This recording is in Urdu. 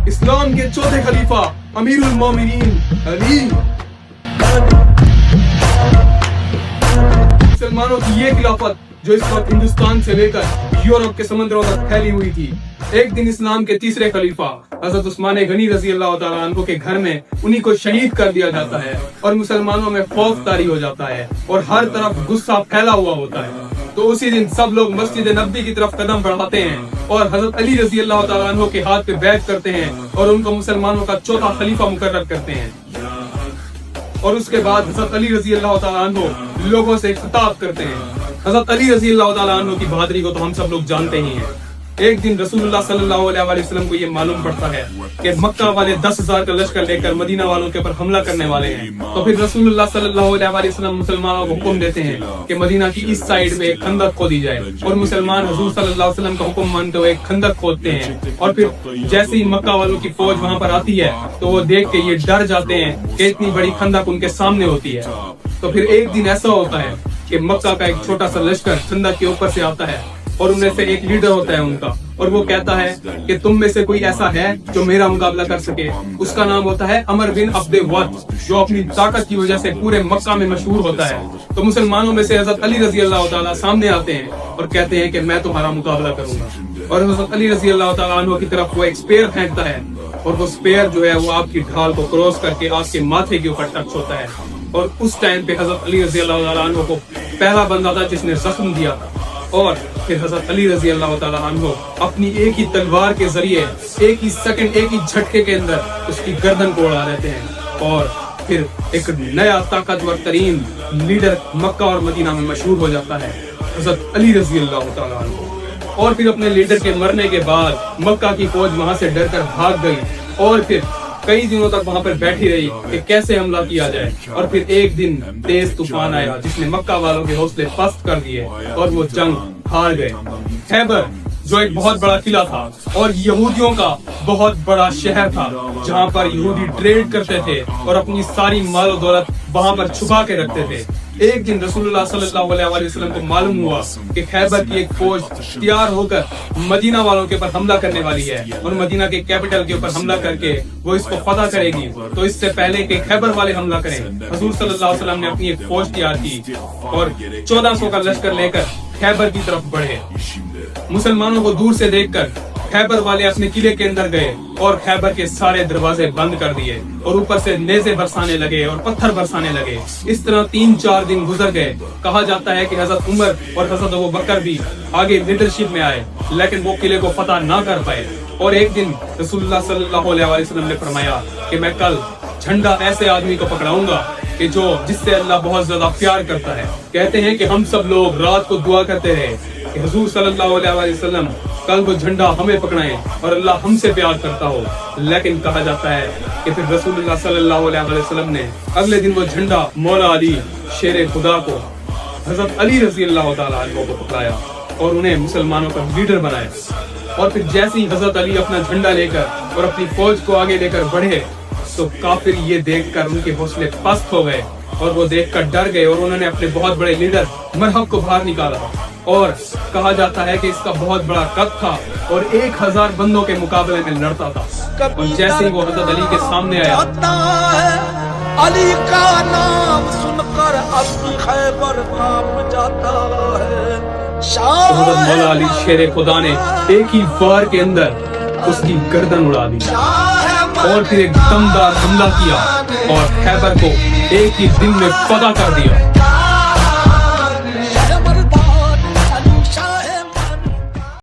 اسلام کے چوتھے خلیفہ امیر المومنین علی۔ مسلمانوں کی یہ خلافت جو اس وقت ہندوستان سے لے کر یورپ کے سمندروں تک پھیلی ہوئی تھی، ایک دن اسلام کے تیسرے خلیفہ حضرت عثمان غنی رضی اللہ تعالیٰ عنہ کے گھر میں انہی کو شہید کر دیا جاتا ہے اور مسلمانوں میں خوف طاری ہو جاتا ہے اور ہر طرف غصہ پھیلا ہوا ہوتا ہے۔ تو اسی دن سب لوگ مسجد نبوی کی طرف قدم بڑھاتے ہیں اور حضرت علی رضی اللہ تعالیٰ عنہ کے ہاتھ پہ بیعت کرتے ہیں اور ان کو مسلمانوں کا چوتھا خلیفہ مقرر کرتے ہیں۔ اور اس کے بعد حضرت علی رضی اللہ تعالیٰ عنہ لوگوں سے خطاب کرتے ہیں۔ حضرت علی رضی اللہ تعالیٰ عنہ کی بہادری کو تو ہم سب لوگ جانتے ہی ہیں۔ ایک دن رسول اللہ صلی اللہ علیہ وآلہ وسلم کو یہ معلوم پڑتا ہے کہ مکہ والے 10,000 کا لشکر لے کر مدینہ والوں کے اوپر حملہ کرنے والے ہیں۔ تو پھر رسول اللہ صلی اللہ علیہ وآلہ وسلم مسلمانوں کو حکم دیتے ہیں کہ مدینہ کی اس سائیڈ میں ایک خندق کھودی جائے، اور مسلمان حضور صلی اللہ علیہ وسلم کا حکم مانتے ہوئے ایک خندق کھودتے ہیں۔ اور پھر جیسے ہی مکہ والوں کی فوج وہاں پر آتی ہے تو وہ دیکھ کے یہ ڈر جاتے ہیں کہ اتنی بڑی خندق ان کے سامنے ہوتی ہے۔ تو پھر ایک دن ایسا ہوتا ہے کہ مکہ کا ایک چھوٹا سا لشکر خندق کے اوپر سے آتا ہے اور ان میں سے ایک لیڈر ہوتا ہے ان کا، اور وہ کہتا ہے کہ تم میں سے کوئی ایسا ہے جو میرا مقابلہ کر سکے۔ اس کا نام ہوتا ہے عمر بن عبد ود، جو اپنی طاقت کی وجہ سے پورے مکہ میں مشہور ہوتا ہے۔ تو مسلمانوں میں سے حضرت علی رضی اللہ تعالیٰ سامنے آتے ہیں اور کہتے ہیں کہ میں تمہارا مقابلہ کروں گا، اور حضرت علی رضی اللہ تعالیٰ عنہ کی طرف وہ ایک سپیئر پھینکتا ہے، اور وہ سپیئر جو ہے وہ آپ کی ڈھال کو کراس کر کے آپ کے ماتھے کے اوپر ٹچ ہوتا ہے۔ اور اس ٹائم پہ حضرت علی رضی اللہ تعالیٰ عنہ کو پہلا بندہ تھا جس نے زخم دیا تھا، اور پھر حضرت علی رضی اللہ تعالیٰ عنہ اپنی ایک ہی تلوار کے ذریعے ایک ہی سیکنڈ، ایک ہی جھٹکے کے اندر اس کی گردن کو اڑا دیتے ہیں، اور پھر ایک نیا طاقتور ترین لیڈر مکہ اور مدینہ میں مشہور ہو جاتا ہے، حضرت علی رضی اللہ تعالیٰ عنہ۔ اور پھر اپنے لیڈر کے مرنے کے بعد مکہ کی فوج وہاں سے ڈر کر بھاگ گئی، اور پھر کئی دنوں تک وہاں پر بیٹھی رہی کہ کیسے حملہ کیا جائے۔ اور پھر ایک دن تیز طوفان آیا جس نے مکہ والوں کے حوصلے پست کر دیے اور وہ جنگ ہار گئے۔ خیبر جو ایک بہت بڑا قلعہ تھا اور یہودیوں کا بہت بڑا شہر تھا جہاں پر یہودی ٹریڈ کرتے تھے اور اپنی ساری مال و دولت وہاں پر چھپا کے رکھتے تھے، ایک دن رسول اللہ صلی اللہ علیہ وآلہ وسلم کو معلوم ہوا کہ خیبر کی ایک فوج تیار ہو کر مدینہ والوں کے اوپر حملہ کرنے والی ہے اور مدینہ کے کیپٹل کے اوپر حملہ کر کے وہ اس کو فتح کرے گی۔ تو اس سے پہلے کہ خیبر والے حملہ کریں، حضور صلی اللہ علیہ وسلم نے اپنی ایک فوج تیار کی اور 1400 کا لشکر لے کر خیبر کی طرف بڑھے۔ مسلمانوں کو دور سے دیکھ کر خیبر والے اپنے قلعے کے اندر گئے اور خیبر کے سارے دروازے بند کر دیے اور اوپر سے نیزے برسانے لگے اور پتھر برسانے لگے۔ اس طرح 3-4 دن گزر گئے۔ کہا جاتا ہے کہ حضرت عمر اور حضرت ابوبکر بھی آگے لیڈرشپ میں آئے، لیکن وہ قلعے کو فتح نہ کر پائے۔ اور ایک دن رسول اللہ صلی اللہ علیہ وسلم نے فرمایا کہ میں کل جھنڈا ایسے آدمی کو پکڑاؤں گا کہ جس سے اللہ بہت زیادہ پیار کرتا ہے۔ کہتے ہیں کہ ہم سب لوگ رات کو دعا کرتے رہے کہ حضور صلی اللہ علیہ وسلم کل وہ جھنڈا ہمیں پکڑائیں اور اللہ ہم سے پیار کرتا ہو۔ لیکن کہا جاتا ہے کہ پھر رسول اللہ صلی اللہ علیہ وسلم نے اگلے دن وہ جھنڈا مولا علی شیر خدا کو، حضرت علی رضی اللہ تعالیٰ عنہ کو پکڑایا اور انہیں مسلمانوں کا لیڈر بنایا۔ اور پھر جیسے ہی حضرت علی اپنا جھنڈا لے کر اور اپنی فوج کو آگے لے کر بڑھے تو کافر یہ دیکھ کر ان کے حوصلے پست ہو گئے اور وہ دیکھ کر ڈر گئے، اور انہوں نے اپنے بہت بڑے لیڈر مرحب کو باہر نکالا، اور کہا جاتا ہے کہ اس کا بہت بڑا قد تھا اور 1000 بندوں کے مقابلے میں لڑتا تھا۔ اور جیسے ہی وہ حضرت علی کے سامنے آیا، علی کا نام سن کر اصل خیبر کانپ جاتا ہے۔ حضرت مولا علی شیر خدا نے ایک ہی وار کے اندر اس کی گردن اڑا دی اور پھر ایک دمدار حملہ کیا اور خیبر کو ایک ہی دن میں فتح کر دیا۔